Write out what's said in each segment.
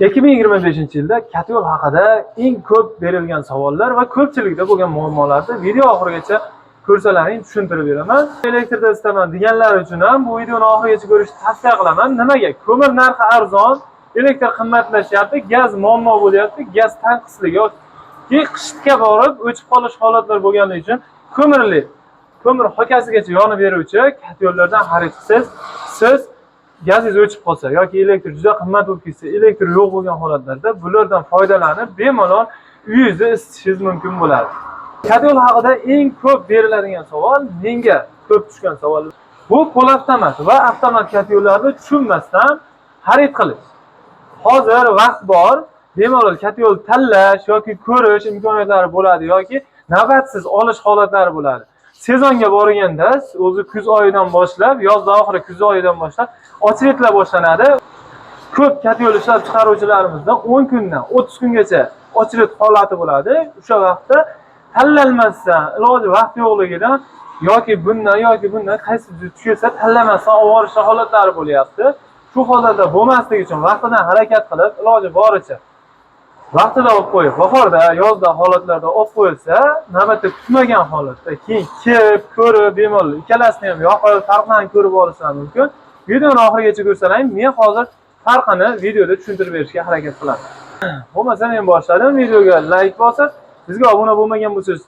2025-yilda Katyol haqida eng ko'p berilgan savollar va ko'pchilikda bo'lgan muammolarni video oxirigacha ko'rsalaring tushuntirib beraman. Elektrda istaman deganlar uchun ham bu videoni oxirigacha ko'rishni tavsiya qilaman. Nimaga? Ko'mir narxi arzon, elektr qimmatlashyapti, gaz muammo bo'lyapti, gaz tanqisligi yoki qishga borib o'chib qolish holatlar bo'lganligi uchun ko'mir hokasigacha yonib beruvchi Katyollardan xarid qilsangiz, siz gazingiz o'chib qolsa yoki elektr juda qimmat bo'lib ketsa, elektr yo'q bo'lgan holatlarda bulardan foydalanib bemalol uyingizni isitishingiz mumkin bo'ladi. Katyol haqida eng ko'p beriladigan savol, menga ko'p tushgan savol, bu polavtomat va avtomat katyollarni tushunmasdan xarid qilish. Hozir vaqt bor, bemalol katyol tanlash yoki ko'rish imkoniyatlari bo'ladi yoki navbatsiz olish holatlari bo'ladi. Sezonga borganda o'zi kuz oyidan boshlab, yozda oxiri kuz oyidan boshlab ochretlar boshlanadi. Ko'p katyol ishlab chiqaruvchilarimizda 10 kundan 30 kungacha ochret holati bo'ladi. O'sha vaqtda tanlanmasdan, iloji vaqt yo'qligidan yoki bundan qaysi tushsa tanlamasdan olib borish holatlari bo'lyapti. Shu holatda bo'lmasligi uchun vaqtidan harakat qilib, iloji boricha vaqtida olib qo'yib, bahorda, yozda holatlarda olib qo'yilsa, navbatda kutmagan holatda keyin kelib, ko'rib, bemalol ikkalasini ham yoqib, farqlarini ko'rib olishingiz mumkin. Videoni oxirigacha ko'rsalang, men hozir farqini videoda tushuntirib berishga harakat qilaman. Bo'lmasa men boshladim, videoga like bosib, bizga obuna bo'lmagan bo'lsangiz,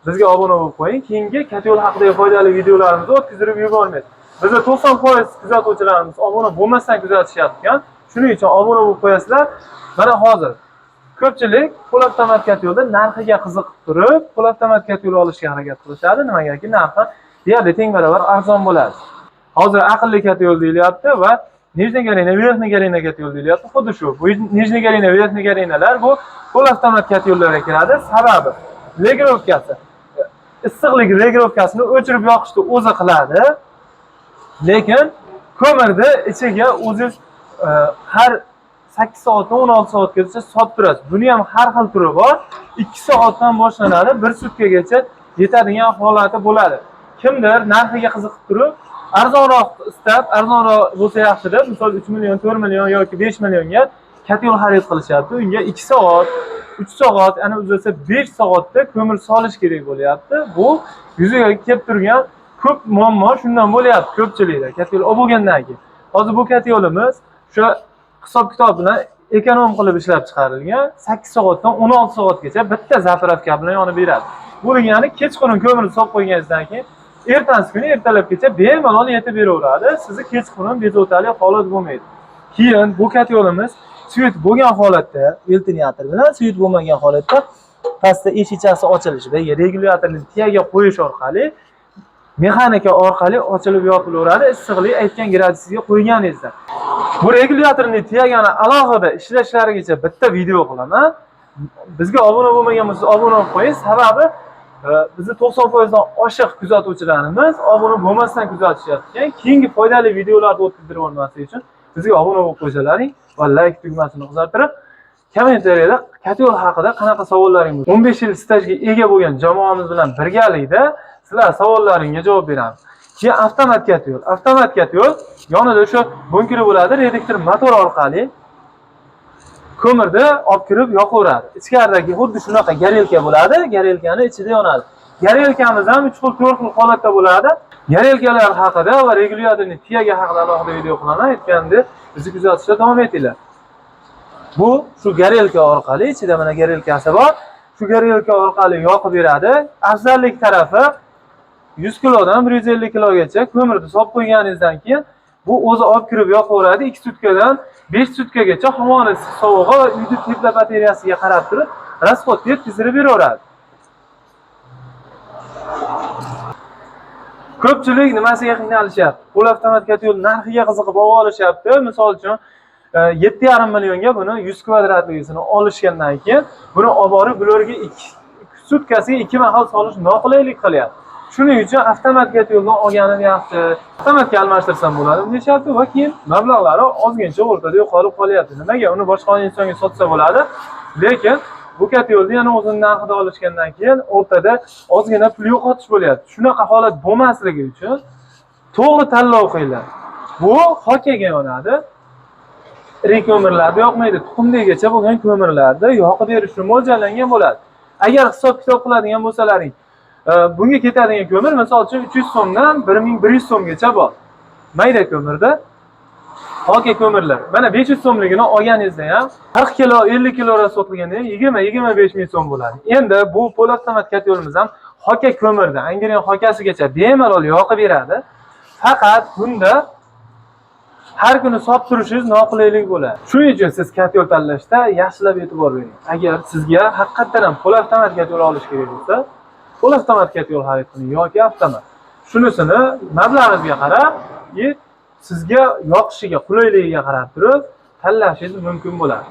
bizga obuna bo'lib qo'ying. Keyingi Katyol haqidagi foydali videolarimizni o'tkazib yubormaymiz. Bizda 90% kuzatuvchilarimiz obuna bo'lmasdan kuzatishyapti. Shuning uchun obuna bo'lib qo'yasizlar. Mana hozir ko'pchilik polavtomat katyolda narxiga qiziqib turib, polavtomat katyol olishga harakat qilishadi. Nimagaki narxi deyarli teng barobar arzon bo'ladi. Hozir aqlli katyol deyilyapti va nijniy garina, verxniy garina katyol deyilyapti. Xuddi shu. Bu nijniy garina, verxniy garinalar bu polavtomat katyollarga kiradi. Sababi regrovkasi. Issiqlik regrovkasini o'chirib yoqishni o'zi qiladi. Lekin ko'mirni ichiga o'zingiz har 8 soatdan 16 soatgacha solib turasiz. Buni ham har xil turi bor. 2 soatdan boshlanadi, 1 sutkagacha yetadigan holati bo'ladi. Kimdir narxiga qiziqib turib, arzonroq istab, arzonroq bo'lsa yaxshi deb, misol 3 million, 4 million yoki 5 millionga katyol xarid qilishyapti. Unga 2 soat, 3 soat, ana o'zlasa 5 soatda ko'mir solish kerak bo'lyapti. Bu yuzaga kelib turgan ko'p muammo shundan bo'lyapti ko'pchilikda. Katyol olib bo'lgandan keyin. Hozir bu katyolimiz shu hisob-kitob bilan ekonom qilib ishlab chiqarilgan, 8 soatdan 16 soatgacha bitta zapravka bilan yonib beradi. Bu degani kechqurun ko'mirni solib qo'yganingizdan keyin ertasi kuni ertalabgacha bemalol yetib beraveradi. Sizni kechqurun bezovtali holat bo'lmaydi. Keyin bu katyolimiz suyut bo'lgan holatda, veltinyator bilan suyut bo'lmagan holatda pastda eshichasi ochilishi va regulyatorni tiyaga qo'yish orqali mexanika orqali ochilib yopilaveradi. Issiqlik aytgan gradusga qo'yganingizda. Bu regulyatorni tiyagani alohida ishlashlarigacha bitta video qilaman. Bizga obuna bo'lmagan bo'lsa obuna bo'lib qo'ying. Sababi bizni 90% dan oshiq kuzatuvchilarimiz obuna bo'lmasdan kuzatishyapti. Keyingi foydali videolarni o'tkazib olmaslik uchun bizga obuna bo'lib qo'ysalaring va like tugmasini bostirib, kommentariyada katyol haqida qanaqa savollaringiz bor? 15 yil stajga ega bo'lgan jamoamiz bilan birgalikda sizlar savollaringizga javob beramiz. Keyin avtomat katyol. Avtomat katyol yonida o'sha bunkeri bo'ladi, reduktor motor orqali ko'mirni olib kirib yoqaveradi. Ichkaridagi xuddi shunaqa garelka bo'ladi, garelkani ichida yonadi. Garelkamiz ham 3 xil, 4 xil holatda bo'ladi. Garelkalar haqida va regulyatorning tiyaga haqida alohida video qilaman. Aytgandek, bizni kuzatishda davom etinglar. Bu shu garelka orqali, ichida mana garelkasi bor. Shu garelka orqali yoqib beradi. Afzallik tarafi 100 kilodan 150 kilogacha ko'mirni solib qo'yganingizdan keyin bu o'zi olib kirib yoqaveradi. 2 sutkadan 5 sutkagacha havoni sovug'i va uyni tepla batareyasiga qarab turib rasxodni yetkazib beraveradi. Ko'pchilik nimasiga qiynalishyapti? Polavtomat katyol narxiga qiziqib olishyapti. Misol uchun 7,5 millionga buni 100 kvadratligisini olishgandan keyin buni olib borib bularga 2 sutkasiga 2 mahal solish noqulaylik qilyapti. Shuning uchun avtomat katyoldan olganim yaxshi. Avtomatga almashtirsam bo'ladi deyapti va keyin mablag'lari ozgincha o'rtada yo'qolib qolyapti. Nimaga? Uni boshqa insonga sotsa bo'ladi. Lekin bu katyolni yana o'zini narxida olishgandan keyin o'rtada ozgina pul yo'qotish bo'lyapti. Shunaqa holat bo'lmasligi uchun to'g'ri tanlov qilinglar. Bu hokaga yonadi. irik ko'mirlarda yoqmaydi. Tuxumdagacha bo'lgan ko'mirlarda yoqib berish uchun mo'ljallangan bo'ladi. Agar hisob-kitob qiladigan bo'lsalaring, bunga ketadigan ko'mir misol uchun 300 so'mdan 1100 so'mgacha bor. Mayda ko'mirda hoka ko'mirlar. Mana 500 so'mligini olganingizda ham 40 kilo, 50 kiloga sotilganda 20-25 ming so'm bo'ladi. Endi bu po'lat katyolimiz ham hoka ko'mirda, Angren hokasigacha bemalol yoqib beradi. Faqat bunda har kuni solib turishingiz noqulaylik bo'ladi. Shuning uchun siz katyol tanlashda yaxshilab e'tibor bering. Agar sizga haqiqatan ham po'lat katyol olish kerak bo'lsa, po'lat katyol xarid qiling yoki avtomat. Shunisini mablag'ingizga qarab, sizga yoqishiga, qulayligiga qarab turib tanlashingiz mumkin bo'ladi.